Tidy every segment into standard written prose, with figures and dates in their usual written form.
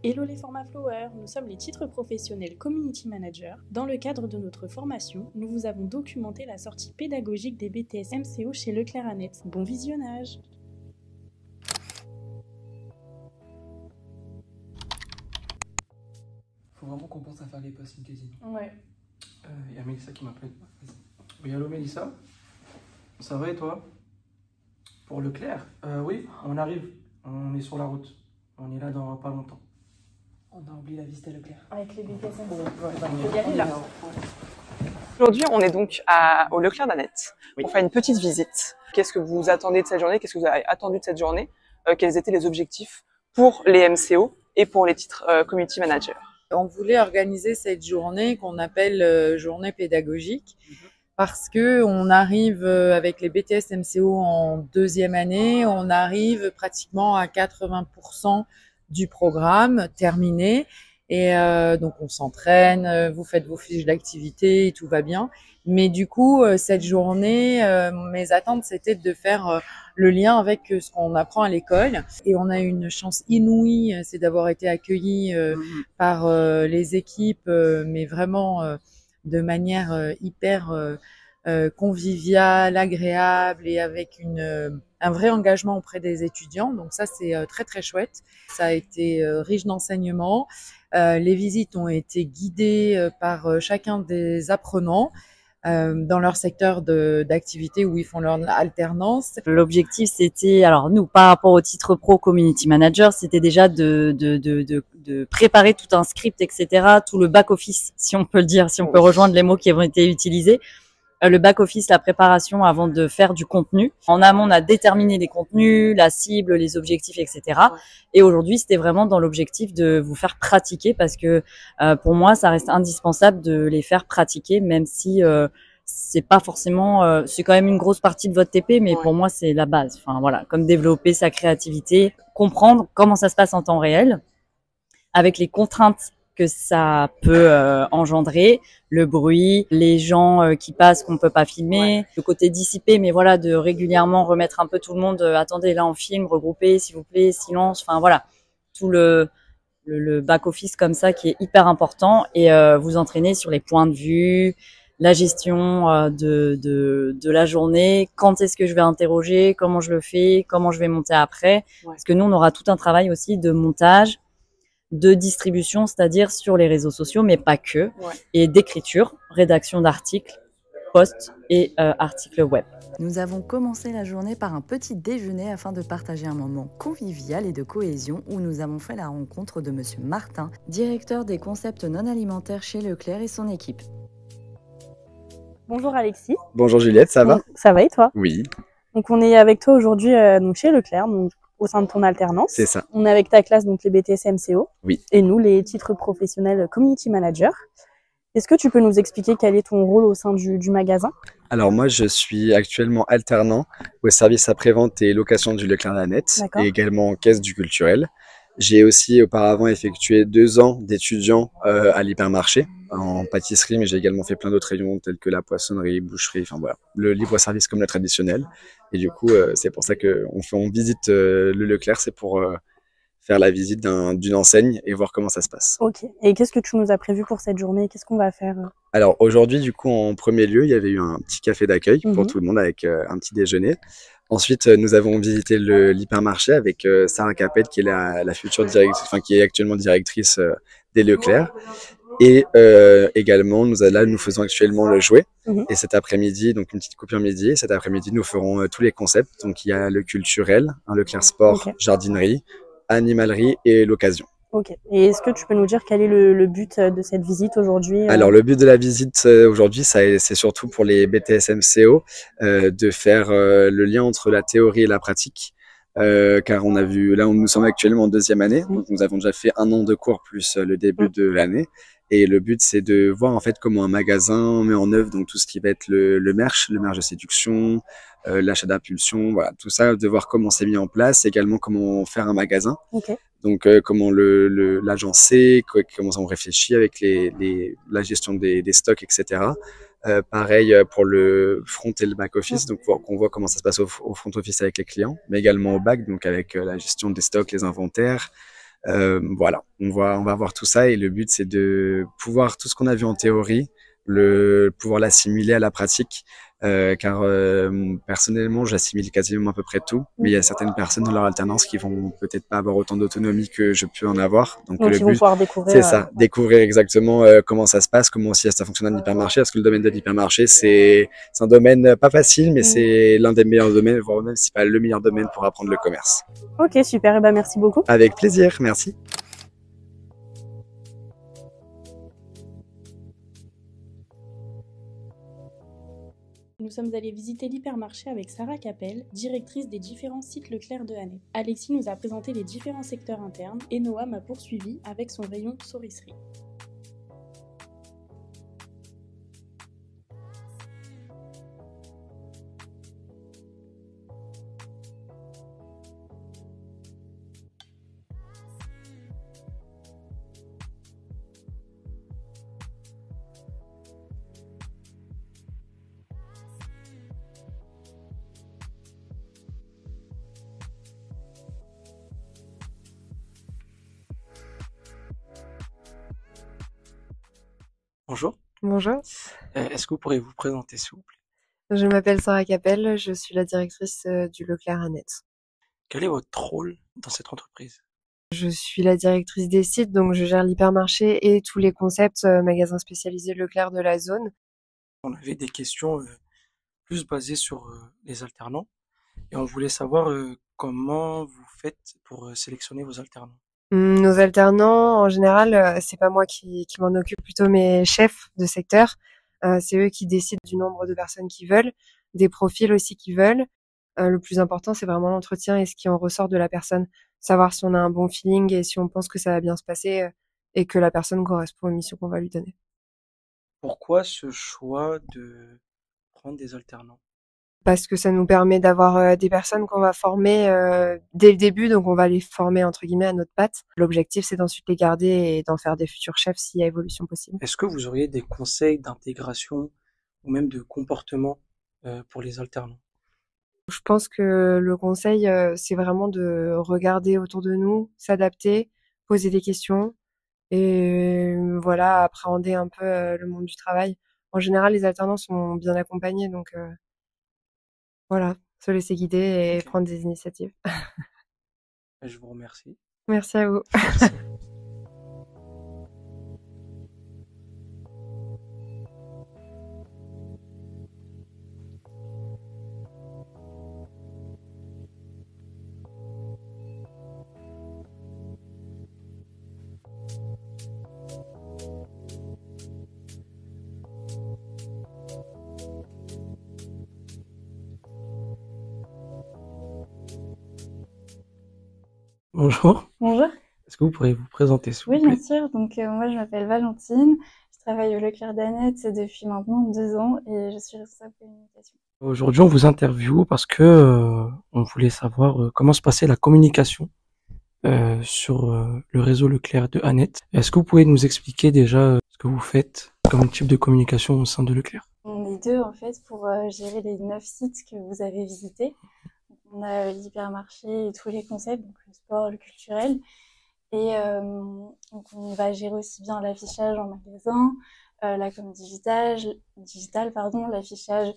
Hello les formats nous sommes les titres professionnels Community Manager. Dans le cadre de notre formation, nous vous avons documenté la sortie pédagogique des BTS MCO chez Leclerc Annette. Bon visionnage! Faut vraiment qu'on pense à faire les posts LinkedIn. Ouais. Il y a Mélissa qui m'appelle. Oui, allô Mélissa? Ça va et toi? Pour Leclerc? Oui, on arrive. On est sur la route. On est là dans pas longtemps. On a oublié la visite à Leclerc. Avec les BTS MCO. On peut y aller là. Aujourd'hui, on est donc au Leclerc d'Annette. Oui. On fait une petite visite. Qu'est-ce que vous attendez de cette journée? Qu'est-ce que vous avez attendu de cette journée? Quels étaient les objectifs pour les MCO et pour les titres Community Manager? On voulait organiser cette journée qu'on appelle journée pédagogique parce que on arrive avec les BTS MCO en deuxième année, on arrive pratiquement à 80% du programme terminé et donc on s'entraîne, vous faites vos fiches d'activité et tout va bien. Mais du coup, cette journée, mes attentes, c'était de faire le lien avec ce qu'on apprend à l'école. Et on a une chance inouïe, c'est d'avoir été accueillis par les équipes, mais vraiment de manière hyper conviviale, agréable et avec un vrai engagement auprès des étudiants. Donc ça, c'est très, très chouette. Ça a été riche d'enseignements. Les visites ont été guidées par chacun des apprenants dans leur secteur d'activité où ils font leur alternance. L'objectif, c'était, alors nous, par rapport au titre pro Community Manager, c'était déjà de préparer tout un script, etc., tout le back-office, si on peut le dire, si on peut rejoindre les mots qui ont été utilisés. Le back-office, la préparation avant de faire du contenu. En amont, on a déterminé les contenus, la cible, les objectifs, etc. Et aujourd'hui, c'était vraiment dans l'objectif de vous faire pratiquer parce que pour moi, ça reste indispensable de les faire pratiquer, même si c'est pas forcément, c'est quand même une grosse partie de votre TP, mais pour moi, c'est la base. Enfin voilà, comme développer sa créativité, comprendre comment ça se passe en temps réel, avec les contraintes que ça peut engendrer, le bruit, les gens qui passent qu'on peut pas filmer, le côté dissipé, mais voilà, de régulièrement remettre un peu tout le monde, attendez, là on filme, regroupez, s'il vous plaît, silence, enfin voilà, tout le back-office comme ça qui est hyper important et vous entraîner sur les points de vue, la gestion de la journée, quand est-ce que je vais interroger, comment je le fais, comment je vais monter après, parce que nous on aura tout un travail aussi de montage, de distribution, c'est-à-dire sur les réseaux sociaux, mais pas que, et d'écriture, rédaction d'articles, posts et articles web. Nous avons commencé la journée par un petit déjeuner afin de partager un moment convivial et de cohésion où nous avons fait la rencontre de Monsieur Martin, directeur des concepts non alimentaires chez Leclerc et son équipe. Bonjour Alexis. Bonjour Juliette, ça va? Ça va et toi? Oui. Donc on est avec toi aujourd'hui donc chez Leclerc, donc au sein de ton alternance. C'est ça. On est avec ta classe, donc les BTS MCO. Oui. Et nous, les titres professionnels Community Manager. Est-ce que tu peux nous expliquer quel est ton rôle au sein du magasin? Alors moi, je suis actuellement alternant au service après-vente et location du Leclerc d'Annette et également en caisse du culturel. J'ai aussi auparavant effectué 2 ans d'étudiant à l'hypermarché en pâtisserie, mais j'ai également fait plein d'autres rayons tels que la poissonnerie, boucherie, enfin voilà, le libre-service comme le traditionnel. Et du coup, c'est pour ça qu'on visite le Leclerc, c'est pour faire la visite d'une enseigne et voir comment ça se passe. Ok. Et qu'est-ce que tu nous as prévu pour cette journée? Qu'est-ce qu'on va faire? Alors aujourd'hui, du coup, en premier lieu, il y avait eu un petit café d'accueil pour tout le monde avec un petit déjeuner. Ensuite, nous avons visité l'hypermarché avec Sarah Capel, qui est la future directrice, enfin qui est actuellement directrice des Leclerc. Et également, nous faisons actuellement le jouet. Et cet après-midi, donc une petite coupure midi, et cet après-midi, nous ferons tous les concepts. Donc il y a le culturel, un Leclerc Sport, jardinerie, animalerie et l'occasion. Ok. Et est-ce que tu peux nous dire quel est le but de cette visite aujourd'hui? Alors le but de la visite aujourd'hui, c'est surtout pour les BTS MCO de faire le lien entre la théorie et la pratique. Car on a vu, là nous sommes actuellement en 2e année, donc nous avons déjà fait 1 an de cours plus le début de l'année. Et le but, c'est de voir en fait comment un magasin met en œuvre donc tout ce qui va être le merch de séduction, l'achat d'impulsion, voilà, tout ça, de voir comment c'est mis en place, également comment faire un magasin. Donc comment l'agencer, comment on réfléchit avec la gestion des stocks, etc. Pareil pour le front et le back office, donc qu'on voit comment ça se passe au front office avec les clients, mais également au back, donc avec la gestion des stocks, les inventaires, Voilà, on va voir tout ça et le but c'est de pouvoir tout ce qu'on a vu en théorie, pouvoir l'assimiler à la pratique. Car personnellement, j'assimile quasiment à peu près tout, mais il y a certaines personnes dans leur alternance qui vont peut-être pas avoir autant d'autonomie que je peux en avoir. Donc le ils vont but, pouvoir découvrir. c'est ça, découvrir exactement comment ça se passe, comment aussi ça fonctionne en hypermarché, parce que le domaine de l'hypermarché, c'est un domaine pas facile, mais c'est l'un des meilleurs domaines, voire même si pas le meilleur domaine pour apprendre le commerce. Ok, super, et ben merci beaucoup. Avec plaisir, merci. Nous sommes allés visiter l'hypermarché avec Sarah Capel, directrice des différents sites Leclerc de Annette. Alexis nous a présenté les différents secteurs internes et Noah m'a poursuivi avec son rayon saurisserie. Bonjour. Bonjour, Est-ce que vous pourriez vous présenter, s'il vous plaît? je m'appelle Sarah Capel, je suis la directrice du Leclerc Annette. Quel est votre rôle dans cette entreprise? Je suis la directrice des sites, donc je gère l'hypermarché et tous les concepts magasins spécialisés Leclerc de la zone. On avait des questions plus basées sur les alternants et on voulait savoir comment vous faites pour sélectionner vos alternants. Nos alternants, en général, c'est pas moi qui m'en occupe, plutôt mes chefs de secteur. C'est eux qui décident du nombre de personnes qu'ils veulent, des profils aussi qu'ils veulent. Le plus important, c'est vraiment l'entretien et ce qui en ressort de la personne. Savoir si on a un bon feeling et si on pense que ça va bien se passer et que la personne correspond aux missions qu'on va lui donner. Pourquoi ce choix de prendre des alternants? Parce que ça nous permet d'avoir des personnes qu'on va former dès le début, donc on va les former entre guillemets à notre patte. L'objectif, c'est d'ensuite les garder et d'en faire des futurs chefs s'il y a évolution possible. Est-ce que vous auriez des conseils d'intégration ou même de comportement pour les alternants? Je pense que le conseil, c'est vraiment de regarder autour de nous, s'adapter, poser des questions et voilà, appréhender un peu le monde du travail. En général, les alternants sont bien accompagnés, donc voilà, se laisser guider et Ok. prendre des initiatives. Je vous remercie. Merci à vous. Merci. Bonjour. Bonjour, Est-ce que vous pourriez vous présenter, s'il oui vous bien plaît? sûr, donc moi je m'appelle Valentine, je travaille au Leclerc d'Annette depuis maintenant 2 ans et je suis responsable communication. Aujourd'hui, on vous interviewe parce que on voulait savoir comment se passait la communication sur le réseau Leclerc de Annette. Est-ce que vous pouvez nous expliquer déjà ce que vous faites comme type de communication au sein de Leclerc? On est deux en fait pour gérer les 9 sites que vous avez visités. Donc, on a l'hypermarché et tous les concepts, donc le sport, le culturel. Et donc on va gérer aussi bien l'affichage en magasin, la com digitale, pardon, l'affichage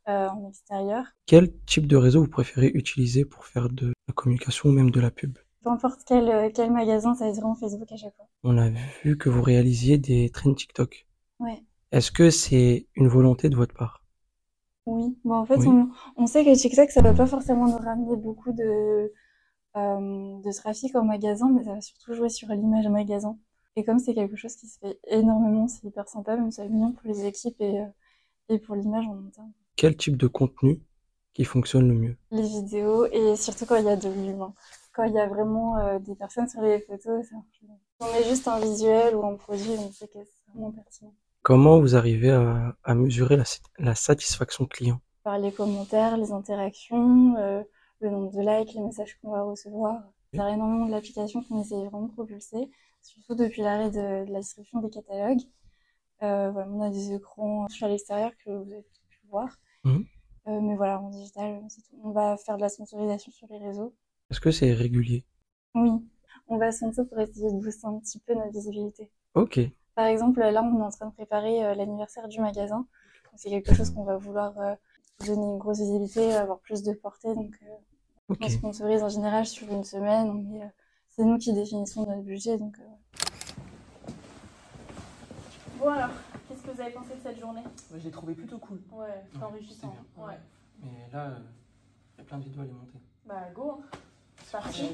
en extérieur. Quel type de réseau vous préférez utiliser pour faire de la communication ou même de la pub? Peu importe quel magasin, ça va être vraiment Facebook à chaque fois. On a vu que vous réalisiez des trends TikTok. Ouais. Est-ce que c'est une volonté de votre part? Oui, bon, en fait, Oui. on sait que TikTok, ça va pas forcément nous ramener beaucoup de trafic en magasin, mais ça va surtout jouer sur l'image magasin. Et comme c'est quelque chose qui se fait énormément, c'est hyper sympa, même c'est mignon pour les équipes et pour l'image en interne. Quel type de contenu qui fonctionne le mieux? Les vidéos et surtout quand il y a de l'humain. Quand il y a vraiment des personnes sur les photos, ça marche bien. Si on met juste un visuel ou un produit, on sait que c'est vraiment pertinent. Comment vous arrivez à mesurer la satisfaction client? Par les commentaires, les interactions, le nombre de likes, les messages qu'on va recevoir. Il y a énormément de l'application qu'on essaie vraiment de propulser, surtout depuis l'arrêt de la distribution des catalogues. Voilà, on a des écrans sur l'extérieur que vous avez pu voir. Mais voilà, en digital, c'est tout. On va faire de la sponsorisation sur les réseaux. Est-ce que c'est régulier? Oui. on va sentir pour essayer de booster un petit peu notre visibilité. Ok. Par exemple, là, on est en train de préparer l'anniversaire du magasin. C'est quelque chose qu'on va vouloir donner une grosse visibilité, avoir plus de portée. Donc, on sponsorise en général sur une semaine. Mais c'est nous qui définissons notre budget. Donc, Bon alors, qu'est-ce que vous avez pensé de cette journée? Je l'ai trouvé plutôt cool. Ouais, c'est enrichissant. Bien. Ouais. Mais là, il y a plein de vidéos à les monter. Bah go, hein. C'est parti.